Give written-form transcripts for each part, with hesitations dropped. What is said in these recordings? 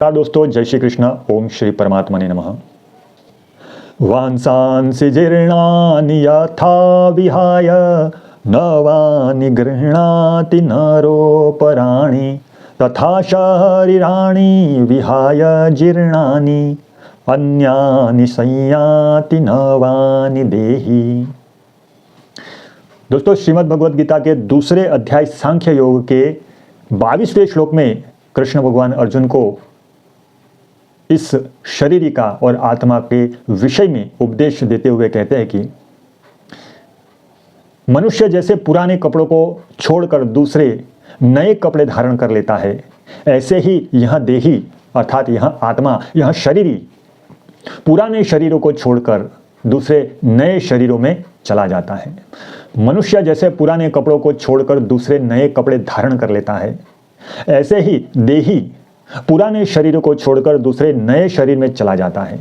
नमस्कार दोस्तों, जय श्री कृष्ण। ओम श्री परमात्मा ने नमः। वांसांसि जीर्णानि यथा विहाय नवानि गृह्णाति नरोपराणि तथा शरीराणि विहाय जीर्णानि अन्यानि संयाति नवानि देहि। दोस्तों, श्रीमद् भगवद गीता के दूसरे अध्याय सांख्य योग के 22वें श्लोक में कृष्ण भगवान अर्जुन को इस शरीरिका और आत्मा के विषय में उपदेश देते हुए कहते हैं कि मनुष्य जैसे पुराने कपड़ों को छोड़कर दूसरे नए कपड़े धारण कर लेता है, ऐसे ही यह देही अर्थात यह आत्मा, यह शरीरी पुराने शरीरों को छोड़कर दूसरे नए शरीरों में चला जाता है। मनुष्य जैसे पुराने कपड़ों को छोड़कर दूसरे नए कपड़े धारण कर लेता है, ऐसे ही देही पुराने शरीरों को छोड़कर दूसरे नए शरीर में चला जाता है।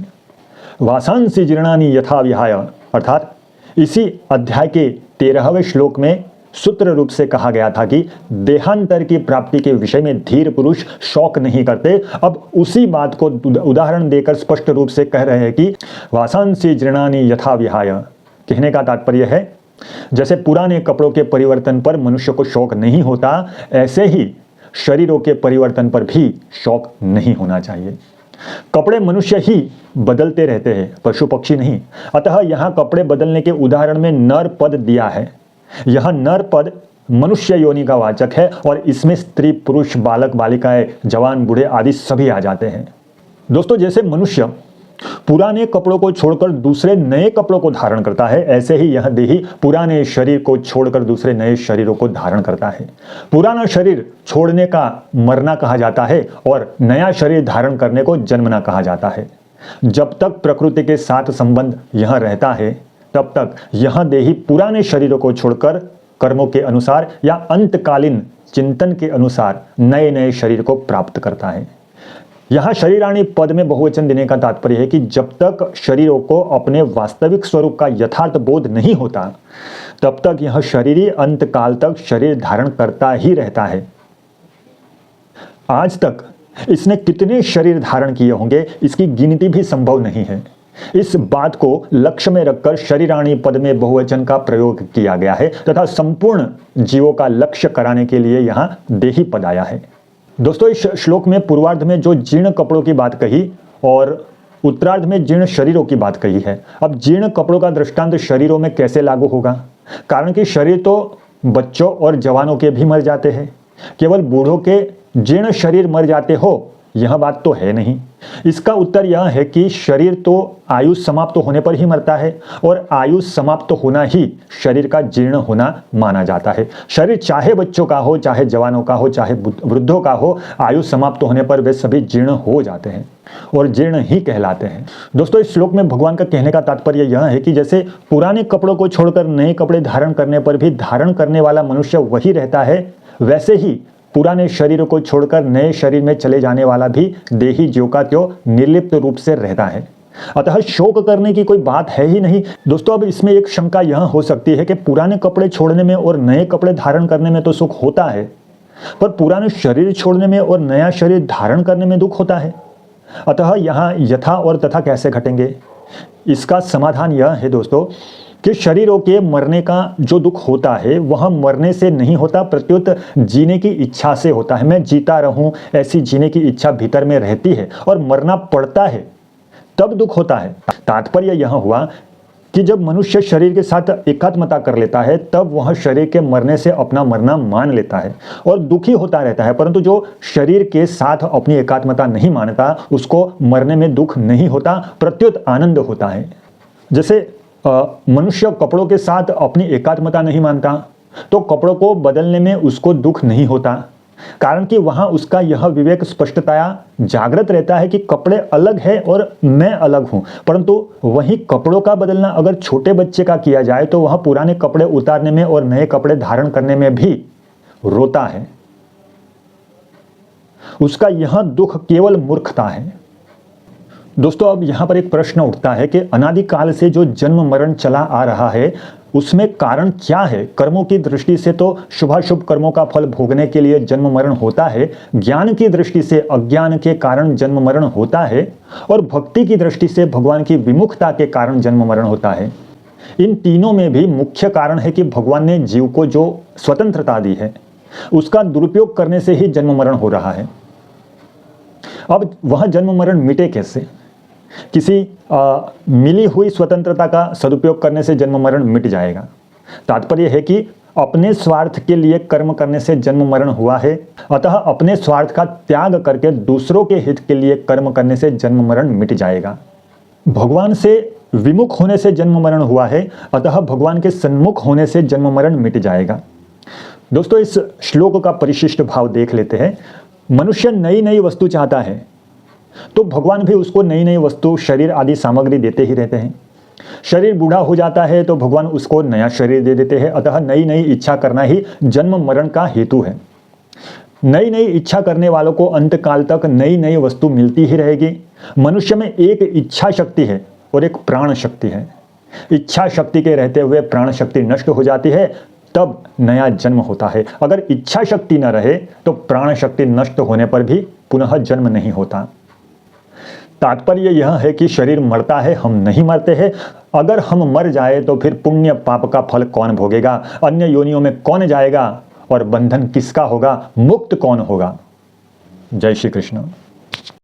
वासांसि जीर्णानि यथा विहाय अर्थात इसी अध्याय के 13वें श्लोक में सूत्र रूप से कहा गया था कि देहांतर की प्राप्ति के विषय में धीर पुरुष शौक नहीं करते। अब उसी बात को उदाहरण देकर स्पष्ट रूप से कह रहे हैं कि वासांसि जीर्णानि यथा विहाय। कहने का तात्पर्य है, जैसे पुराने कपड़ों के परिवर्तन पर मनुष्य को शौक नहीं होता, ऐसे ही शरीरों के परिवर्तन पर भी शौक नहीं होना चाहिए। कपड़े मनुष्य ही बदलते रहते हैं, पशु पक्षी नहीं। अतः यहाँ कपड़े बदलने के उदाहरण में नर पद दिया है। यह नर पद मनुष्य योनि का वाचक है और इसमें स्त्री, पुरुष, बालक, बालिकाएं, जवान, बूढ़े आदि सभी आ जाते हैं। दोस्तों, जैसे मनुष्य पुराने कपड़ों को छोड़कर दूसरे नए कपड़ों को धारण करता है, ऐसे ही यह देही पुराने शरीर को छोड़कर दूसरे नए शरीरों को धारण करता है। पुराना शरीर छोड़ने का मरना कहा जाता है और नया शरीर धारण करने को जन्मना कहा जाता है। जब तक प्रकृति के साथ संबंध यह रहता है, तब तक यह देही पुराने शरीरों को छोड़कर कर्मों के अनुसार या अंतकालीन चिंतन के अनुसार नए नए शरीर को प्राप्त करता है। यहाँ शरीराणी पद में बहुवचन देने का तात्पर्य है कि जब तक शरीरों को अपने वास्तविक स्वरूप का यथार्थ बोध नहीं होता, तब तक यह शरीरी अंतकाल तक शरीर धारण करता ही रहता है। आज तक इसने कितने शरीर धारण किए होंगे, इसकी गिनती भी संभव नहीं है। इस बात को लक्ष्य में रखकर शरीराणी पद में बहुवचन का प्रयोग किया गया है तथा संपूर्ण जीवों का लक्ष्य कराने के लिए यहाँ देही पद आया है। दोस्तों, इस श्लोक में पूर्वार्ध में जो जीर्ण कपड़ों की बात कही और उत्तरार्ध में जीर्ण शरीरों की बात कही है। अब जीर्ण कपड़ों का दृष्टांत शरीरों में कैसे लागू होगा? कारण कि शरीर तो बच्चों और जवानों के भी मर जाते हैं, केवल बूढ़ों के जीर्ण शरीर मर जाते हो, यह बात तो है नहीं। इसका उत्तर यह है कि शरीर तो आयु समाप्त होने पर ही मरता है और आयु समाप्त होना ही शरीर का जीर्ण होना माना जाता है। शरीर चाहे बच्चों का हो, चाहे जवानों का हो, चाहे वृद्धों का हो, आयु समाप्त होने पर वे सभी जीर्ण हो जाते हैं और जीर्ण ही कहलाते हैं। दोस्तों, इस श्लोक में भगवान का कहने का तात्पर्य यह है कि जैसे पुराने कपड़ों को छोड़कर नए कपड़े धारण करने पर भी धारण करने वाला मनुष्य वही रहता है, वैसे ही पुराने शरीर को छोड़कर नए शरीर में चले जाने वाला भी देही ज्यों का त्यों निर्लिप्त रूप से रहता है। अतः शोक करने की कोई बात है ही नहीं। दोस्तों, अब इसमें एक शंका यह हो सकती है कि पुराने कपड़े छोड़ने में और नए कपड़े धारण करने में तो सुख होता है, पर पुराने शरीर छोड़ने में और नया शरीर धारण करने में दुख होता है। अतः यहाँ यथा और तथा कैसे घटेंगे? इसका समाधान यह है दोस्तों कि शरीरों के मरने का जो दुख होता है वह मरने से नहीं होता, प्रत्युत जीने की इच्छा से होता है। मैं जीता रहूं, ऐसी जीने की इच्छा भीतर में रहती है और मरना पड़ता है, तब दुख होता है। तात्पर्य यह हुआ कि जब मनुष्य शरीर के साथ एकात्मता कर लेता है, तब वह शरीर के मरने से अपना मरना मान लेता है और दुखी होता रहता है। परंतु जो शरीर के साथ अपनी एकात्मता नहीं मानता, उसको मरने में दुख नहीं होता, प्रत्युत आनंद होता है। जैसे मनुष्य कपड़ों के साथ अपनी एकात्मता नहीं मानता, तो कपड़ों को बदलने में उसको दुख नहीं होता, कारण कि वहां उसका यह विवेक स्पष्टतया जागृत रहता है कि कपड़े अलग है और मैं अलग हूं। परंतु वही कपड़ों का बदलना अगर छोटे बच्चे का किया जाए, तो वह पुराने कपड़े उतारने में और नए कपड़े धारण करने में भी रोता है। उसका यह दुख केवल मूर्खता है। दोस्तों अब यहाँ पर एक प्रश्न उठता है कि अनादिकाल से जो जन्म मरण चला आ रहा है उसमें कारण क्या है। कर्मों की दृष्टि से तो शुभाशुभ कर्मों का फल भोगने के लिए जन्म मरण होता है, ज्ञान की दृष्टि से अज्ञान के कारण जन्म मरण होता है, और भक्ति की दृष्टि से भगवान की विमुखता के कारण जन्म मरण होता है। इन तीनों में भी मुख्य कारण है कि भगवान ने जीव को जो स्वतंत्रता दी है उसका दुरुपयोग करने से ही जन्म मरण हो रहा है। अब वह जन्म मरण मिटे कैसे। किसी मिली हुई स्वतंत्रता का सदुपयोग करने से जन्म मरण मिट जाएगा। तात्पर्य है कि अपने स्वार्थ के लिए कर्म करने से जन्म मरण हुआ है, अतः अपने स्वार्थ का त्याग करके दूसरों के हित के लिए कर्म करने से जन्म मरण मिट जाएगा। भगवान से विमुख होने से जन्म मरण हुआ है, अतः भगवान के सन्मुख होने से जन्म मरण मिट जाएगा। दोस्तों इस श्लोक का परिशिष्ट भाव देख लेते हैं। मनुष्य नई नई वस्तु चाहता है तो भगवान भी उसको नई नई वस्तु शरीर आदि सामग्री देते ही रहते हैं। शरीर बूढ़ा हो जाता है तो भगवान उसको नया शरीर दे देते हैं। अतः नई नई इच्छा करना ही जन्म मरण का हेतु है। नई नई इच्छा करने वालों को अंतकाल तक नई नई वस्तु मिलती ही रहेगी। मनुष्य में एक इच्छा शक्ति है और एक प्राण शक्ति है। इच्छा शक्ति के रहते हुए प्राण शक्ति नष्ट हो जाती है, तब नया जन्म होता है। अगर इच्छा शक्ति न रहे तो प्राण शक्ति नष्ट होने पर भी पुनः जन्म नहीं होता। तात्पर्य यह है कि शरीर मरता है, हम नहीं मरते हैं। अगर हम मर जाए तो फिर पुण्य पाप का फल कौन भोगेगा, अन्य योनियों में कौन जाएगा और बंधन किसका होगा, मुक्त कौन होगा। जय श्री कृष्ण।